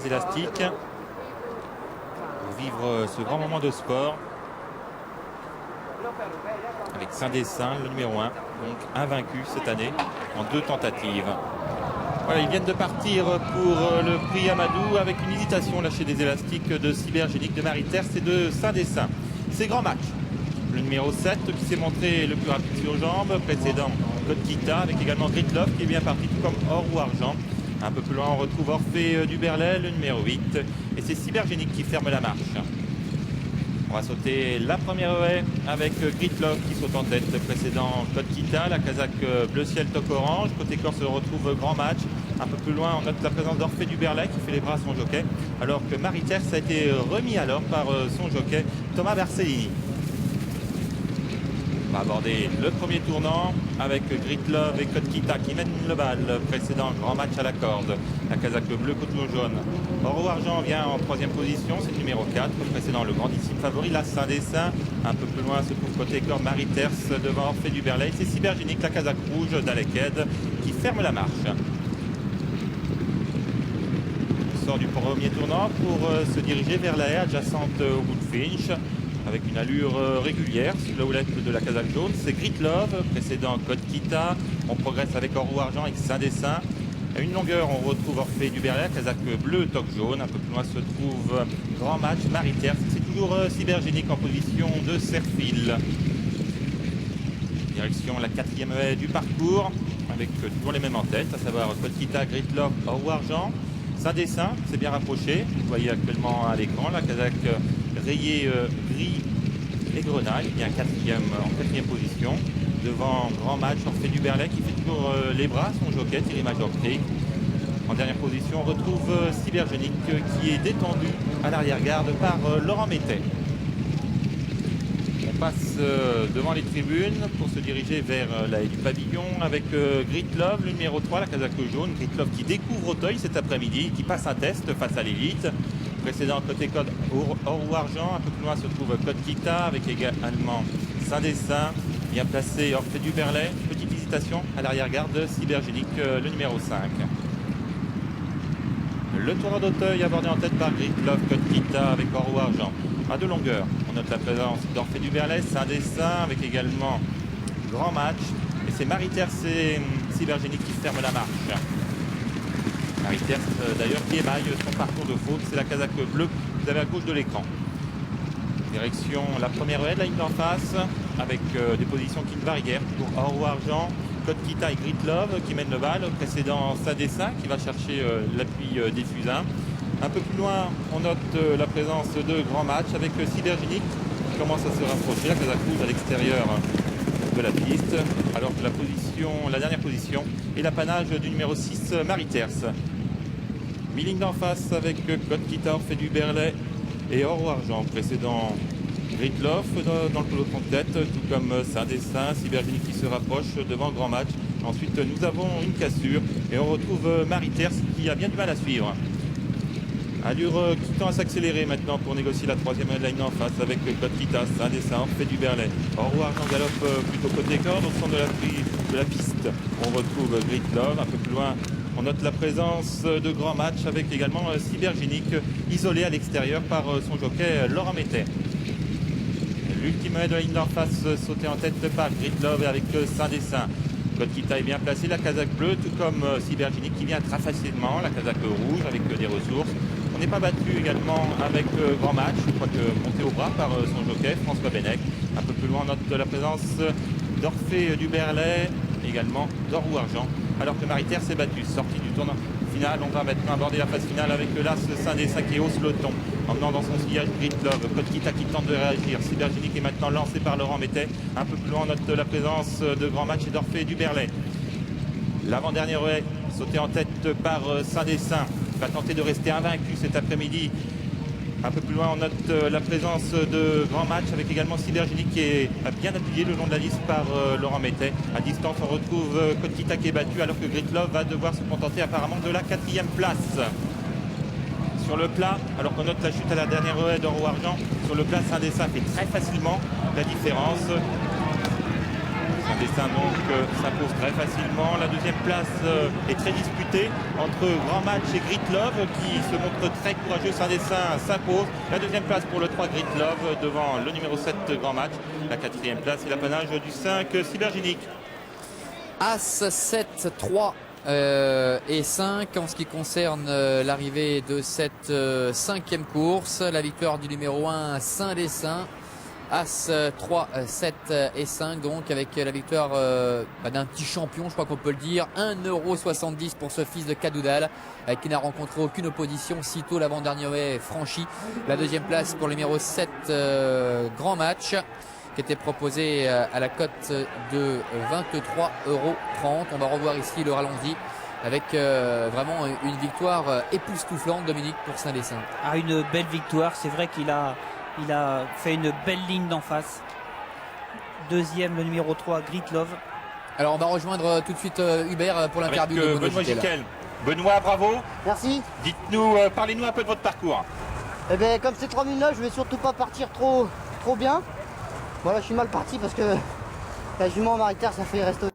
Élastiques pour vivre ce grand moment de sport avec Saint-Dessin, le numéro 1, donc invaincu cette année en 2 tentatives. Voilà, ils viennent de partir pour le prix Amadou avec une hésitation là chez des élastiques de Cybergénique, de Marie-Terre et de Saint-Dessin. C'est grand match. Le numéro 7 qui s'est montré le plus rapide sur jambes, précédent Code Kita avec également Gritlov qui est bien parti tout comme or ou argent. Un peu plus loin, on retrouve Orphée du Berlay, le numéro 8. Et c'est Cybergénique qui ferme la marche. On va sauter la première haie avec Gritlov qui saute en tête, précédent Code Kita, la casaque bleu ciel toque orange. Côté corse, on retrouve grand match. Un peu plus loin, on note la présence d'Orphée du Berlay qui fait les bras à son jockey. Alors que Marie-Terre a été remis alors par son jockey Thomas Bersellini. On va aborder le premier tournant avec Gritlov et Code Kita qui mènent le bal. Précédent grand match à la corde. La casaque bleu coton jaune. Or ou argent vient en 3e position, c'est le numéro 4. Précédent le grandissime favori, la Saint-Dessin. Un peu plus loin se trouve côté corde Marie-Terre devant Orphée du Berlay. C'est Cybergénique, la casaque rouge d'Aleked qui ferme la marche. On sort du premier tournant pour se diriger vers la haie adjacente au Woodfinch. Avec une allure régulière sur la houlette de la casaque jaune, c'est Gritlov, précédent Code Kita. On progresse avec or ou argent avec Saint-Dessin. À une longueur, on retrouve Orphée du Berlay, casaque bleu, toque jaune. Un peu plus loin se trouve grand match Marie-Terre. C'est toujours Cybergénique en position de serre-fil. Direction la 4e haie du parcours, avec toujours les mêmes en tête, à savoir Code Kita, Gritlov, or ou argent. Saint-Dessin, c'est bien rapproché. Vous voyez actuellement à l'écran la casaque rayée gris et grenaille, bien en 4e position. Devant grand match, Orphée du Berlay qui fait toujours les bras, son jockey, Thierry Major-Crick. En dernière position, on retrouve Cybergénique qui est détendu à l'arrière-garde par Laurent Métais. On passe devant les tribunes pour se diriger vers la haie du pavillon avec Gritlov, le numéro 3, la casaque jaune. Gritlov qui découvre Auteuil cet après-midi, qui passe un test face à l'élite. Précédent côté code or ou argent, un peu plus loin se trouve Code Kita avec également Saint-Dessin, bien placé Orphée du Berlay. Petite hésitation à l'arrière-garde, Cybergénique, le numéro 5. Le tournoi d'Auteuil abordé en tête par Gritlov, Code Kita avec or ou argent. À 2 longueurs, on note la présence d'Orphée du Berlay, Saint-Dessin avec également grand match. Et c'est Marie-Terre et Cybergénique qui ferme la marche. Marie-Terre d'ailleurs qui émaille son parcours de faute, c'est la casaque bleue que vous avez à gauche de l'écran. Direction la première haie de la ligne d'en face avec des positions qui ne varient guère, toujours or ou argent. Code Kita et Gritlov qui mènent le bal, précédent Saint-Dessin qui va chercher l'appui des fusains. Un peu plus loin, on note la présence de grand match avec Cybergénique qui commence à se rapprocher, la casaque rouge à l'extérieur de la piste, alors que la dernière position est l'apanage du numéro 6, Marie-Terre. Mi-ligne d'en face avec Code Kita, Orphée du Berlay et or ou argent, précédent Gritlov dans le peloton de tête, tout comme Saint-Dessin, Cybergénique qui se rapproche devant grand match. Ensuite, nous avons une cassure et on retrouve Marie-Terre qui a bien du mal à suivre. Allure qui tend à s'accélérer maintenant pour négocier la 3e ligne en face avec Code Kita, Saint-Dessin, Orphée du Berlay. Or ou argent galope plutôt côté corde, au centre de la piste. On retrouve Gritlov, un peu plus loin. On note la présence de grand match avec également Cybergénique isolé à l'extérieur par son jockey Laurent Métais. L'ultime haie de la ligne d'en face sautée en tête par Gritlov avec Saint-Dessin. Code Kita est bien placé, la casaque bleue, tout comme Cybergénique qui vient très facilement, la casaque rouge avec des ressources. On n'est pas battu également avec grand match, je crois que monté au bras par son jockey François Bennec. Un peu plus loin, on note la présence d'Orphée du Berlay, également d'or ou argent, alors que Marie-Terre s'est battue. Sortie du tournoi final, on va maintenant aborder la phase finale avec l'As Saint-Dessin qui hausse le ton, emmenant dans son sillage Gritlov. Code Kita qui tente de réagir. Cybergénique est maintenant lancé par Laurent Métais. Un peu plus loin, on note la présence de grand match et d'Orphée du Berlay. L'avant-dernière haie, sautée en tête par Saint-Dessin, va tenter de rester invaincu cet après-midi. Un peu plus loin, on note la présence de grand match avec également Cybergénique qui est bien appuyé le long de la liste par Laurent Métais. À distance, on retrouve Code Kita qui est battu alors que Gritlov va devoir se contenter apparemment de la 4e place. Sur le plat, alors qu'on note la chute à la dernière haie d'or ou argent, sur le plat Saint-Dessin fait très facilement la différence. Saint-Dessin donc s'impose très facilement. La deuxième place est très disputée entre Grand Match et Grit Love qui se montre très courageux. Saint-Dessin s'impose. La deuxième place pour le 3 Grit Love devant le numéro 7 Grand Match. La quatrième place est l'apanage du 5 Cybergénique. As, 7, 3 et 5 en ce qui concerne l'arrivée de cette cinquième course. La victoire du numéro 1 Saint-Dessin. As 3, 7 et 5 donc avec la victoire d'un petit champion, je crois qu'on peut le dire. 1,70 € pour ce fils de Cadoudal qui n'a rencontré aucune opposition sitôt l'avant-dernier franchi. La deuxième place pour le numéro 7 Grand Match qui était proposé à la cote de 23,30 €. On va revoir ici le ralenti avec vraiment une victoire époustouflante, Dominique, pour Saint-Dessin. Ah, une belle victoire, c'est vrai qu'il a fait une belle ligne d'en face. Deuxième, le numéro 3, Grit Love. Alors on va rejoindre tout de suite Hubert pour l'interview de Benoît Gicquel. Benoît, bravo. Merci. Dites-nous, parlez-nous un peu de votre parcours. Eh bien, comme c'est 3 minutes là, je vais surtout pas partir trop bien. Voilà, je suis mal parti parce que la jument Maritaire, ça fait rester.